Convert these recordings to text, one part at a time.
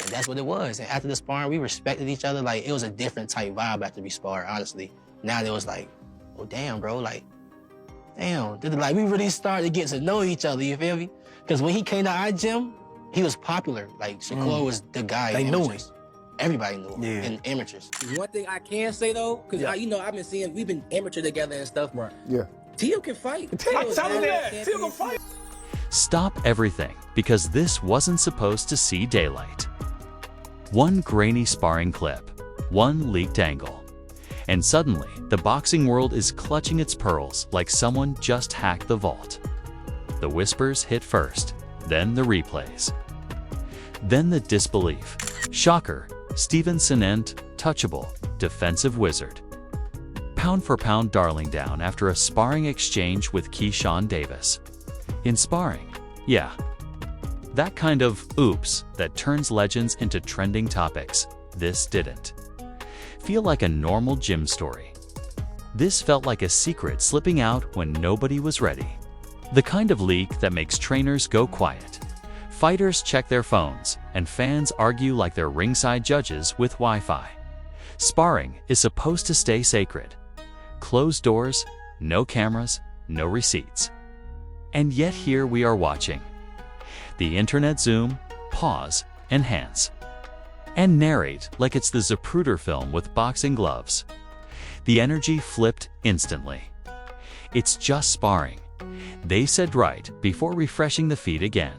That's what it was. And after the sparring, we respected each other. Like, it was a different type vibe after we sparred, honestly. Now it was like, oh, damn, bro. Like, damn. Like, we really started to get to know each other, you feel me? Because when he came to our gym, he was popular. Like, Shakur was the guy. They knew him. Everybody knew him in amateurs. One thing I can say, though, because, I've been seeing, we've been amateur together and stuff. Right. Yeah. Tio can fight. Tell him that. Tio can fight. Stop everything, because this wasn't supposed to see daylight. One grainy sparring clip, one leaked angle, and suddenly the boxing world is clutching its pearls like someone just hacked the vault. The whispers hit first, then the replays. Then the disbelief. Shakur Stevenson and touchable, defensive wizard. Pound for pound darling down after a sparring exchange with Keyshawn Davis. In sparring, yeah. That kind of oops that turns legends into trending topics. This didn't feel like a normal gym story. This felt like a secret slipping out when nobody was ready. The kind of leak that makes trainers go quiet. Fighters check their phones, and fans argue like they're ringside judges with Wi-Fi. Sparring is supposed to stay sacred. Closed doors, no cameras, no receipts. And yet here we are watching. The internet zoom, pause, enhance, and narrate like it's the Zapruder film with boxing gloves. The energy flipped instantly. It's just sparring. They said right before refreshing the feed again.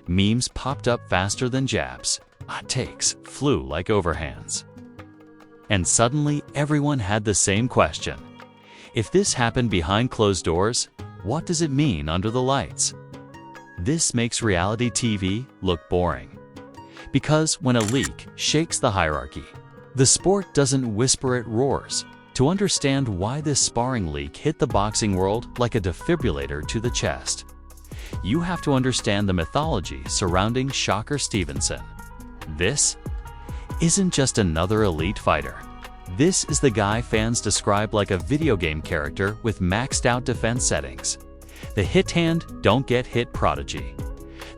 Memes popped up faster than jabs. Hot takes flew like overhands. And suddenly everyone had the same question. If this happened behind closed doors, what does it mean under the lights? This makes reality TV look boring. Because when a leak shakes the hierarchy, the sport doesn't whisper, it roars. To understand why this sparring leak hit the boxing world like a defibrillator to the chest, you have to understand the mythology surrounding Shakur Stevenson. This isn't just another elite fighter. This is the guy fans describe like a video game character with maxed out defense settings. The hit hand, don't get hit prodigy.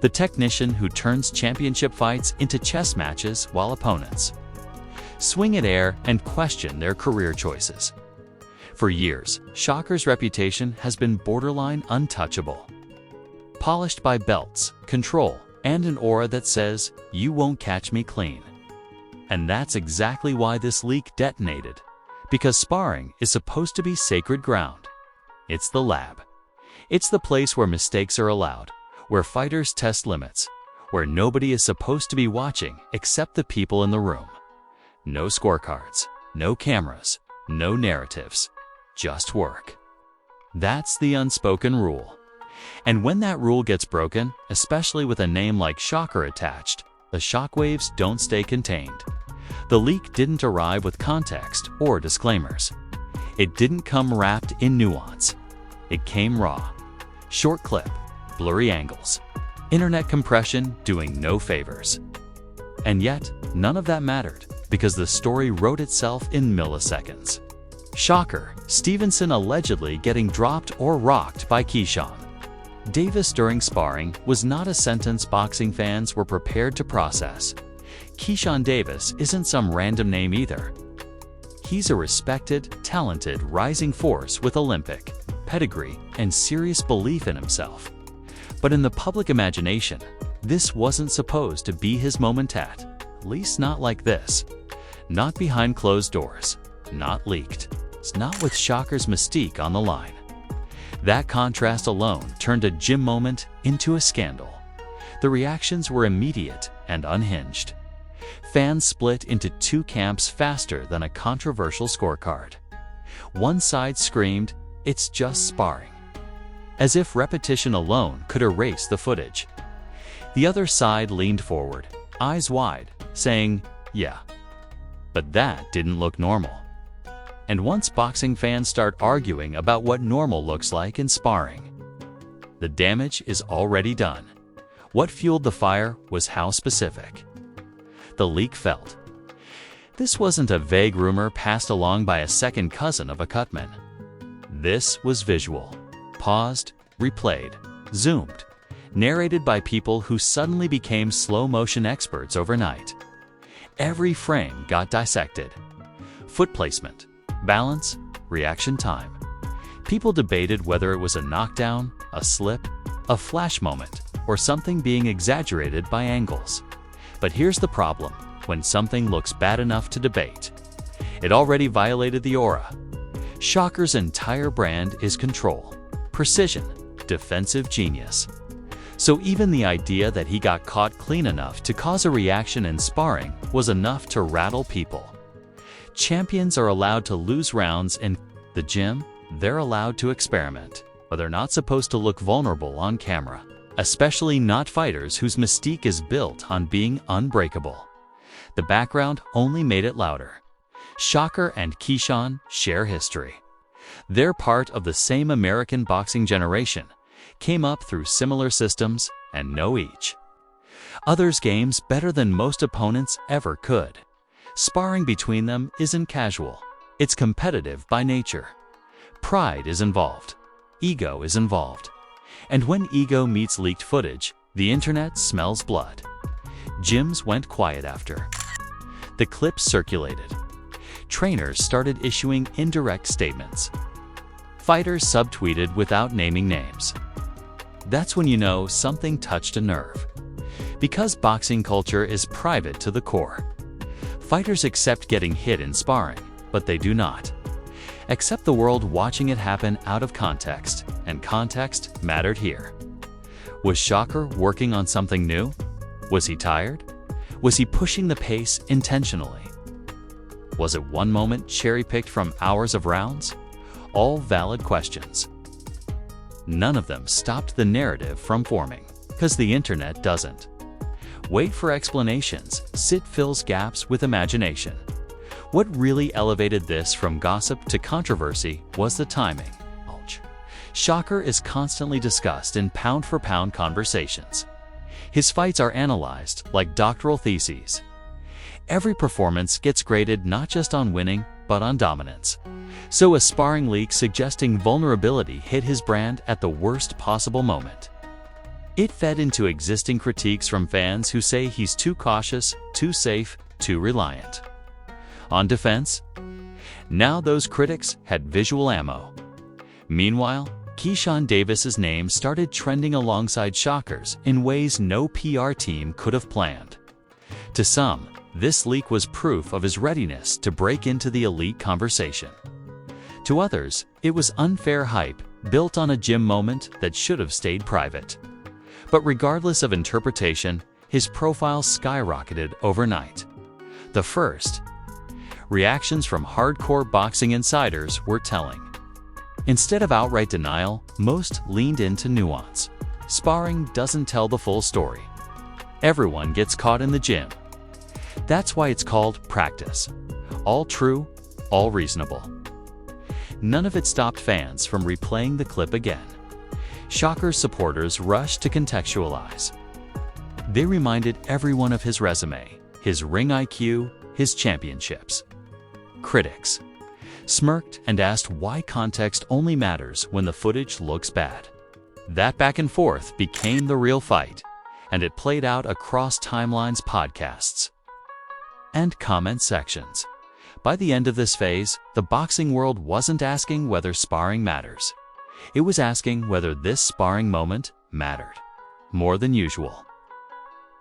The technician who turns championship fights into chess matches while opponents swing at air and question their career choices. For years, Shakur's reputation has been borderline untouchable. Polished by belts, control, and an aura that says, "You won't catch me clean." And that's exactly why this leak detonated. Because sparring is supposed to be sacred ground. It's the lab. It's the place where mistakes are allowed, where fighters test limits, where nobody is supposed to be watching except the people in the room. No scorecards, no cameras, no narratives, just work. That's the unspoken rule. And when that rule gets broken, especially with a name like Shakur attached, the shockwaves don't stay contained. The leak didn't arrive with context or disclaimers. It didn't come wrapped in nuance. It came raw. Short clip, blurry angles, internet compression doing no favors. And yet, none of that mattered, because the story wrote itself in milliseconds. Shakur Stevenson allegedly getting dropped or rocked by Keyshawn Davis during sparring was not a sentence boxing fans were prepared to process. Keyshawn Davis isn't some random name either. He's a respected, talented, rising force with Olympic pedigree and serious belief in himself. But in the public imagination, this wasn't supposed to be his moment, at least not like this. Not behind closed doors, not leaked. It's not with Shakur's mystique on the line. That contrast alone turned a gym moment into a scandal. The reactions were immediate and unhinged. Fans split into two camps faster than a controversial scorecard. One side screamed, "It's just sparring," as if repetition alone could erase the footage. The other side leaned forward, eyes wide, saying, "Yeah." But that didn't look normal. And once boxing fans start arguing about what normal looks like in sparring, the damage is already done. What fueled the fire was how specific. The leak felt. This wasn't a vague rumor passed along by a second cousin of a cutman. This was visual, paused, replayed, zoomed, narrated by people who suddenly became slow-motion experts overnight. Every frame got dissected. Foot placement, balance, reaction time. People debated whether it was a knockdown, a slip, a flash moment, or something being exaggerated by angles. But here's the problem: when something looks bad enough to debate, it already violated the aura. Shocker's entire brand is control, precision, defensive genius. So even the idea that he got caught clean enough to cause a reaction in sparring was enough to rattle people. Champions are allowed to lose rounds in the gym. They're allowed to experiment, but they're not supposed to look vulnerable on camera, especially not fighters whose mystique is built on being unbreakable. The background only made it louder. Shakur and Keyshawn share history. They're part of the same American boxing generation, came up through similar systems, and know each other's games better than most opponents ever could. Sparring between them isn't casual. It's competitive by nature. Pride is involved. Ego is involved. And when ego meets leaked footage, the internet smells blood. Gyms went quiet after the clips circulated. Trainers started issuing indirect statements. Fighters subtweeted without naming names. That's when you know something touched a nerve. Because boxing culture is private to the core. Fighters accept getting hit in sparring, but they do not accept the world watching it happen out of context, and context mattered here. Was Shakur working on something new? Was he tired? Was he pushing the pace intentionally? Was it one moment cherry-picked from hours of rounds? All valid questions. None of them stopped the narrative from forming, because the internet doesn't wait for explanations, it fills gaps with imagination. What really elevated this from gossip to controversy was the timing. Shakur is constantly discussed in pound-for-pound conversations. His fights are analyzed like doctoral theses. Every performance gets graded not just on winning, but on dominance. So a sparring leak suggesting vulnerability hit his brand at the worst possible moment. It fed into existing critiques from fans who say he's too cautious, too safe, too reliant on defense. Now those critics had visual ammo. Meanwhile, Keyshawn Davis's name started trending alongside Shakur's in ways no PR team could have planned. To some, this leak was proof of his readiness to break into the elite conversation. To others, it was unfair hype built on a gym moment that should have stayed private. But regardless of interpretation, his profile skyrocketed overnight. The first reactions from hardcore boxing insiders were telling. Instead of outright denial, most leaned into nuance. Sparring doesn't tell the full story. Everyone gets caught in the gym. That's why it's called practice. All true, all reasonable. None of it stopped fans from replaying the clip again. Shakur's supporters rushed to contextualize. They reminded everyone of his resume, his ring IQ, his championships. Critics smirked and asked why context only matters when the footage looks bad. That back and forth became the real fight, and it played out across timelines, podcasts, and comment sections. By the end of this phase, the boxing world wasn't asking whether sparring matters. It was asking whether this sparring moment mattered more than usual.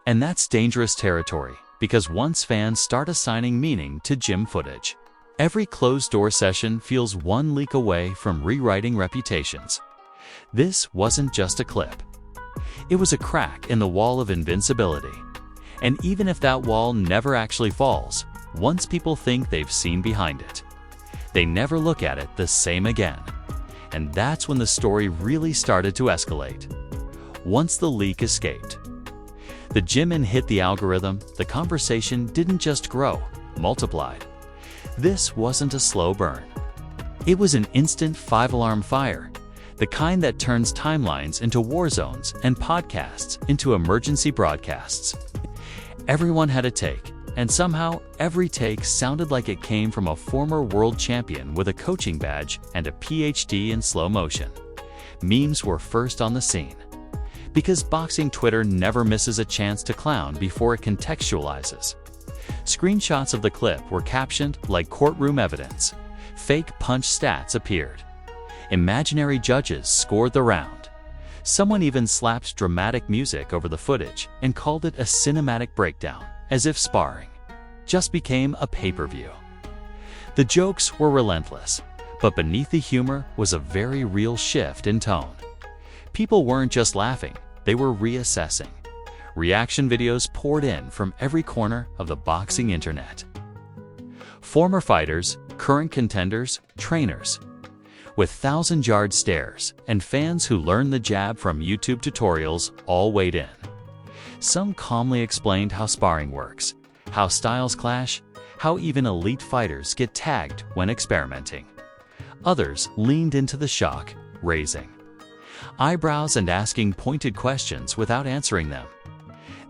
And that's dangerous territory, because once fans start assigning meaning to gym footage, every closed-door session feels one leak away from rewriting reputations. This wasn't just a clip. It was a crack in the wall of invincibility. And even if that wall never actually falls, once people think they've seen behind it, they never look at it the same again. And that's when the story really started to escalate. Once the leak escaped, the gym and hit the algorithm, the conversation didn't just grow, multiplied. This wasn't a slow burn. It was an instant five-alarm fire, the kind that turns timelines into war zones and podcasts into emergency broadcasts. Everyone had a take, and somehow every take sounded like it came from a former world champion with a coaching badge and a PhD in slow motion. Memes were first on the scene. Because boxing Twitter never misses a chance to clown before it contextualizes. Screenshots of the clip were captioned like courtroom evidence. Fake punch stats appeared. Imaginary judges scored the round. Someone even slapped dramatic music over the footage and called it a cinematic breakdown, as if sparring just became a pay-per-view. The jokes were relentless, but beneath the humor was a very real shift in tone. People weren't just laughing, they were reassessing. Reaction videos poured in from every corner of the boxing internet. Former fighters, current contenders, trainers. With 1,000-yard stares and fans who learned the jab from YouTube tutorials all weighed in. Some calmly explained how sparring works, how styles clash, how even elite fighters get tagged when experimenting. Others leaned into the shock, raising eyebrows and asking pointed questions without answering them.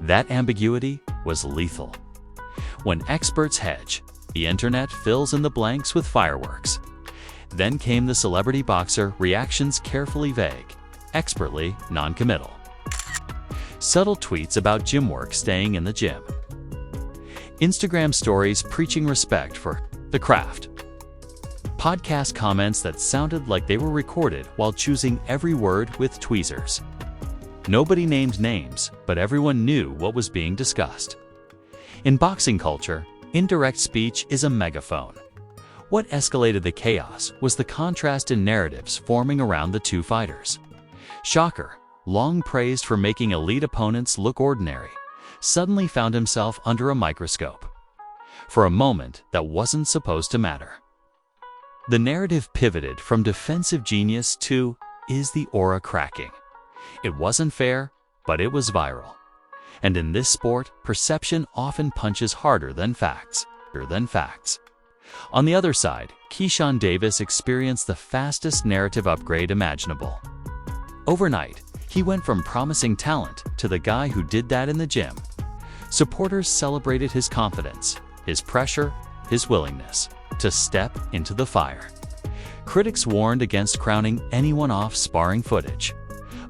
That ambiguity was lethal. When experts hedge, the internet fills in the blanks with fireworks. Then came the celebrity boxer reactions, carefully vague, expertly non-committal. Subtle tweets about gym work staying in the gym. Instagram stories preaching respect for the craft. Podcast comments that sounded like they were recorded while choosing every word with tweezers. Nobody named names, but everyone knew what was being discussed. In boxing culture, indirect speech is a megaphone. What escalated the chaos was the contrast in narratives forming around the two fighters. Shakur, long praised for making elite opponents look ordinary, suddenly found himself under a microscope. For a moment, that wasn't supposed to matter. The narrative pivoted from defensive genius to, is the aura cracking? It wasn't fair, but it was viral. And in this sport, perception often punches harder than facts. On the other side, Keyshawn Davis experienced the fastest narrative upgrade imaginable. Overnight, he went from promising talent to the guy who did that in the gym. Supporters celebrated his confidence, his pressure, his willingness to step into the fire. Critics warned against crowning anyone off sparring footage.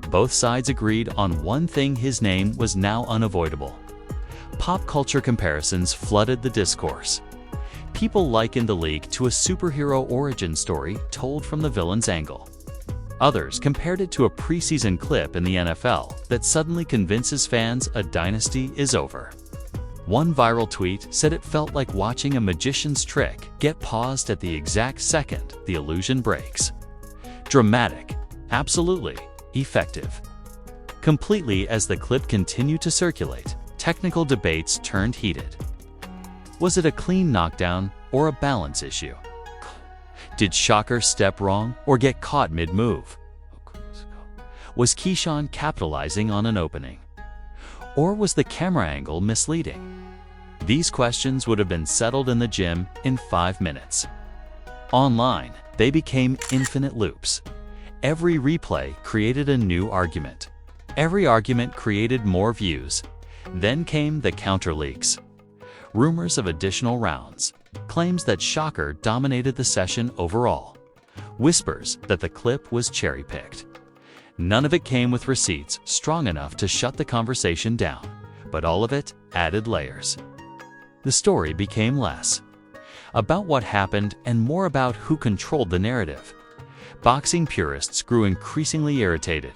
Both sides agreed on one thing: his name was now unavoidable. Pop culture comparisons flooded the discourse. People likened the league to a superhero origin story told from the villain's angle. Others compared it to a preseason clip in the NFL that suddenly convinces fans a dynasty is over. One viral tweet said it felt like watching a magician's trick get paused at the exact second the illusion breaks. Dramatic, absolutely effective. Completely as the clip continued to circulate, technical debates turned heated. Was it a clean knockdown or a balance issue? Did Shakur step wrong or get caught mid-move? Was Keyshawn capitalizing on an opening? Or was the camera angle misleading? These questions would have been settled in the gym in 5 minutes. Online, they became infinite loops. Every replay created a new argument. Every argument created more views. Then came the counter leaks. Rumors of additional rounds, claims that Shakur dominated the session overall, whispers that the clip was cherry-picked. None of it came with receipts strong enough to shut the conversation down, but all of it added layers. The story became less about what happened and more about who controlled the narrative. Boxing purists grew increasingly irritated.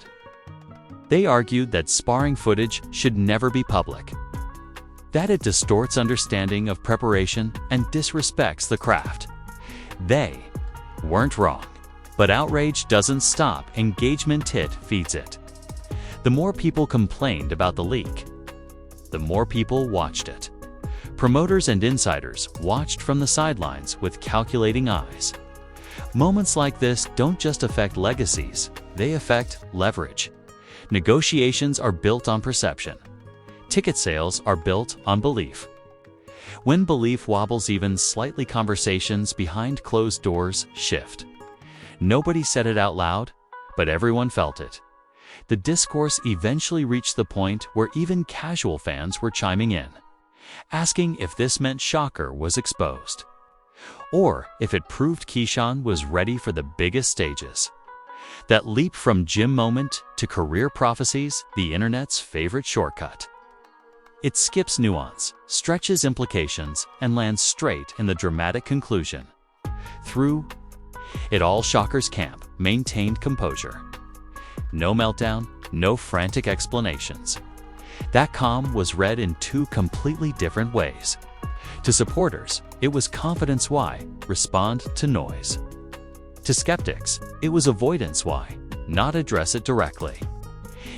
They argued that sparring footage should never be public, that it distorts understanding of preparation and disrespects the craft. They weren't wrong, but outrage doesn't stop, engagement feeds it. The more people complained about the leak, the more people watched it. Promoters and insiders watched from the sidelines with calculating eyes. Moments like this don't just affect legacies, they affect leverage. Negotiations are built on perception. Ticket sales are built on belief. When belief wobbles even slightly, conversations behind closed doors shift. Nobody said it out loud, but everyone felt it. The discourse eventually reached the point where even casual fans were chiming in. asking if this meant Shakur was exposed, or if it proved Keyshawn was ready for the biggest stages. That leap from gym moment to career prophecies, the internet's favorite shortcut. It skips nuance, stretches implications, and lands straight in the dramatic conclusion. Through it all, Shakur's camp maintained composure. No meltdown, no frantic explanations. That calm was read in two completely different ways. To supporters, it was confidence why, respond to noise. To skeptics, it was avoidance why, not address it directly.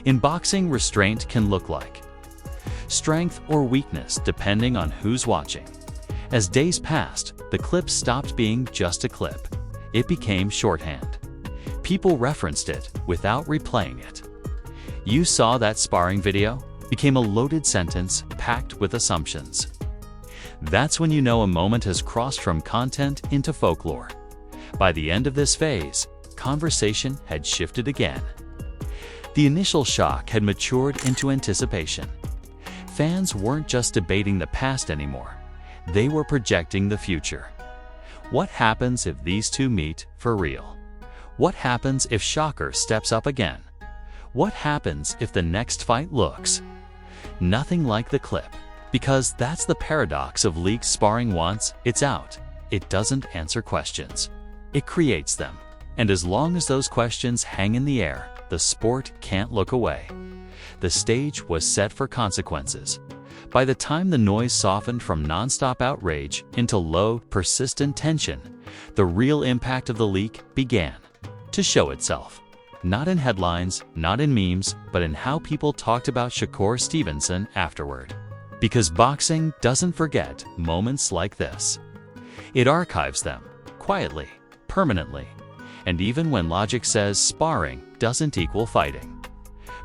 In boxing, restraint can look like strength or weakness depending on who's watching. As days passed, the clip stopped being just a clip. It became shorthand. People referenced it without replaying it. "You saw that sparring video?" became a loaded sentence packed with assumptions. That's when you know a moment has crossed from content into folklore. By the end of this phase, conversation had shifted again. The initial shock had matured into anticipation. Fans weren't just debating the past anymore. They were projecting the future. What happens if these two meet for real? What happens if Shakur steps up again? What happens if the next fight looks nothing like the clip? Because that's the paradox of league sparring. Once it's out, it doesn't answer questions. It creates them. And as long as those questions hang in the air, the sport can't look away. The stage was set for consequences. By the time the noise softened from nonstop outrage into low, persistent tension, the real impact of the leak began to show itself. Not in headlines, not in memes, but in how people talked about Shakur Stevenson afterward. Because boxing doesn't forget moments like this. It archives them, quietly, permanently, and even when logic says sparring doesn't equal fighting.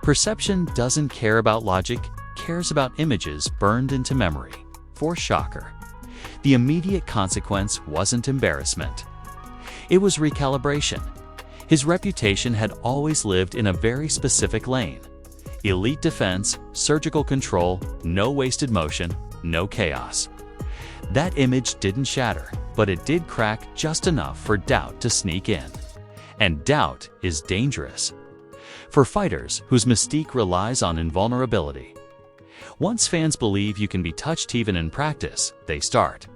Perception doesn't care about logic, cares about images burned into memory. For Shakur, the immediate consequence wasn't embarrassment. It was recalibration. His reputation had always lived in a very specific lane. Elite defense, surgical control, no wasted motion, no chaos. That image didn't shatter, but it did crack just enough for doubt to sneak in. And doubt is dangerous. For fighters whose mystique relies on invulnerability. Once fans believe you can be touched even in practice, they start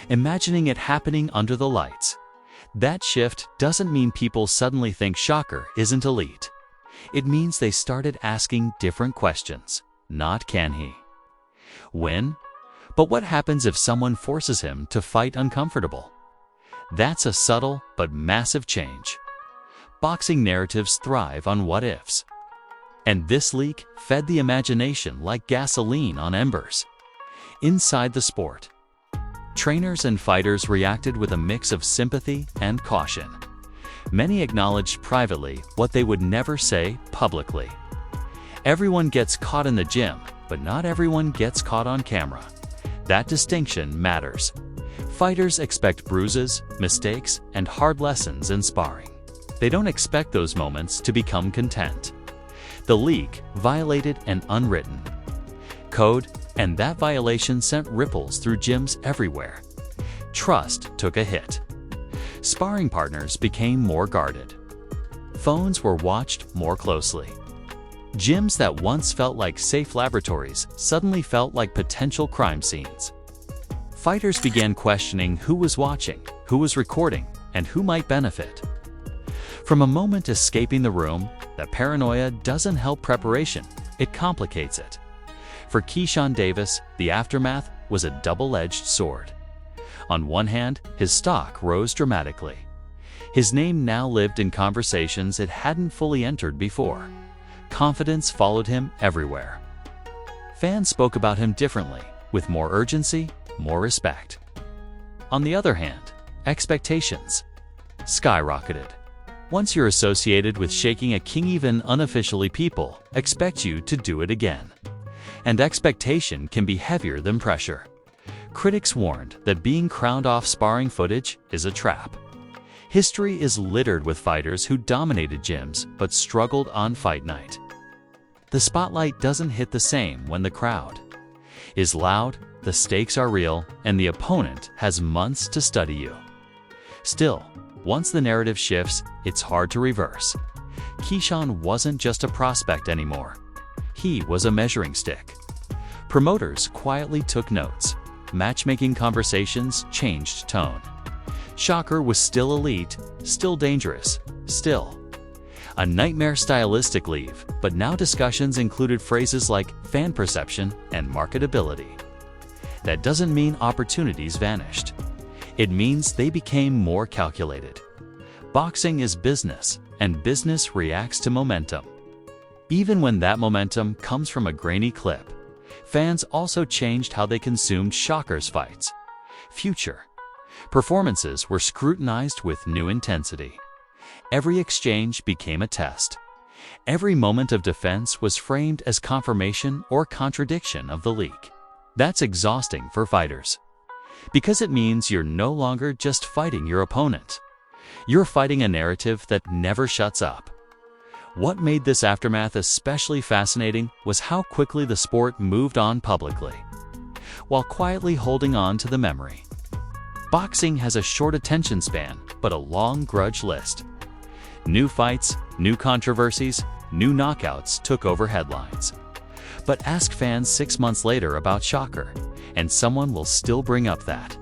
imagining it happening under the lights. That shift doesn't mean people suddenly think Shakur isn't elite. It means they started asking different questions. Not can he win, but what happens if someone forces him to fight uncomfortable? That's a subtle but massive change. Boxing narratives thrive on what-ifs. And this leak fed the imagination like gasoline on embers. Inside the sport, trainers and fighters reacted with a mix of sympathy and caution. Many acknowledged privately what they would never say publicly. Everyone gets caught in the gym, but not everyone gets caught on camera. That distinction matters. Fighters expect bruises, mistakes, and hard lessons in sparring. They don't expect those moments to become content. The leak violated an unwritten code, and that violation sent ripples through gyms everywhere. Trust took a hit. Sparring partners became more guarded. Phones were watched more closely. Gyms that once felt like safe laboratories suddenly felt like potential crime scenes. Fighters began questioning who was watching, who was recording, and who might benefit. From a moment escaping the room, that paranoia doesn't help preparation, it complicates it. For Keyshawn Davis, the aftermath was a double-edged sword. On one hand, his stock rose dramatically. His name now lived in conversations it hadn't fully entered before. Confidence followed him everywhere. Fans spoke about him differently, with more urgency, more respect. On the other hand, expectations skyrocketed. Once you're associated with shaking a king, even unofficially people expect you to do it again. And expectation can be heavier than pressure. Critics warned that being crowned off sparring footage is a trap. History is littered with fighters who dominated gyms but struggled on fight night. The spotlight doesn't hit the same when the crowd is loud, the stakes are real, and the opponent has months to study you. Still, once the narrative shifts, it's hard to reverse. Keyshawn wasn't just a prospect anymore. He was a measuring stick. Promoters quietly took notes. Matchmaking conversations changed tone. Shakur was still elite, still dangerous, still a nightmare stylistic leave, but now discussions included phrases like fan perception and marketability. That doesn't mean opportunities vanished. It means they became more calculated. Boxing is business, and business reacts to momentum. Even when that momentum comes from a grainy clip, fans also changed how they consumed Shakur's fights. Future performances were scrutinized with new intensity. Every exchange became a test. Every moment of defense was framed as confirmation or contradiction of the leak. That's exhausting for fighters, because it means you're no longer just fighting your opponent. You're fighting a narrative that never shuts up. What made this aftermath especially fascinating was how quickly the sport moved on publicly, while quietly holding on to the memory. Boxing has a short attention span, but a long grudge list. New fights, new controversies, new knockouts took over headlines. But ask fans 6 months later about Shakur, and someone will still bring up that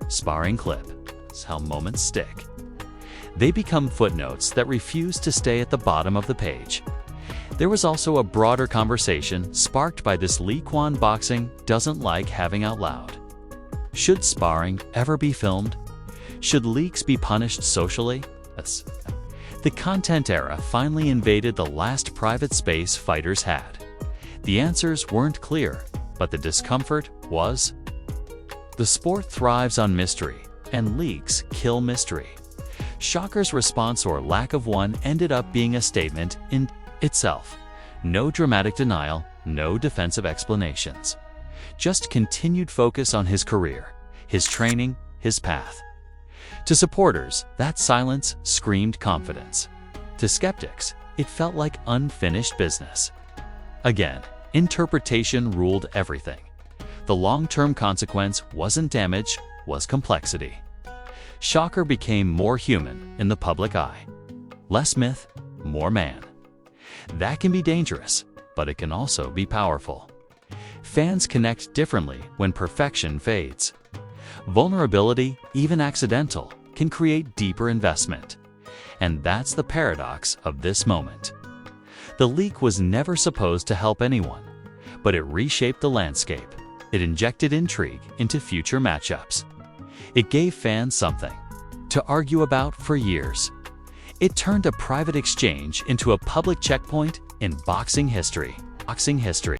sparring clip. That's how moments stick. They become footnotes that refuse to stay at the bottom of the page. There was also a broader conversation sparked by this leak one boxing doesn't like having out loud. Should sparring ever be filmed? Should leaks be punished socially? The content era finally invaded the last private space fighters had. The answers weren't clear, but the discomfort was. The sport thrives on mystery, and leaks kill mystery. Shakur's response or lack of one ended up being a statement in itself. No dramatic denial, no defensive explanations. Just continued focus on his career, his training, his path. To supporters, that silence screamed confidence. To skeptics, it felt like unfinished business. Again, interpretation ruled everything. The long-term consequence wasn't damage, was complexity. Shakur became more human in the public eye. Less myth, more man. That can be dangerous, but it can also be powerful. Fans connect differently when perfection fades. Vulnerability, even accidental, can create deeper investment. And that's the paradox of this moment. The leak was never supposed to help anyone, but it reshaped the landscape. It injected intrigue into future matchups. It gave fans something to argue about for years. It turned a private exchange into a public checkpoint in boxing history.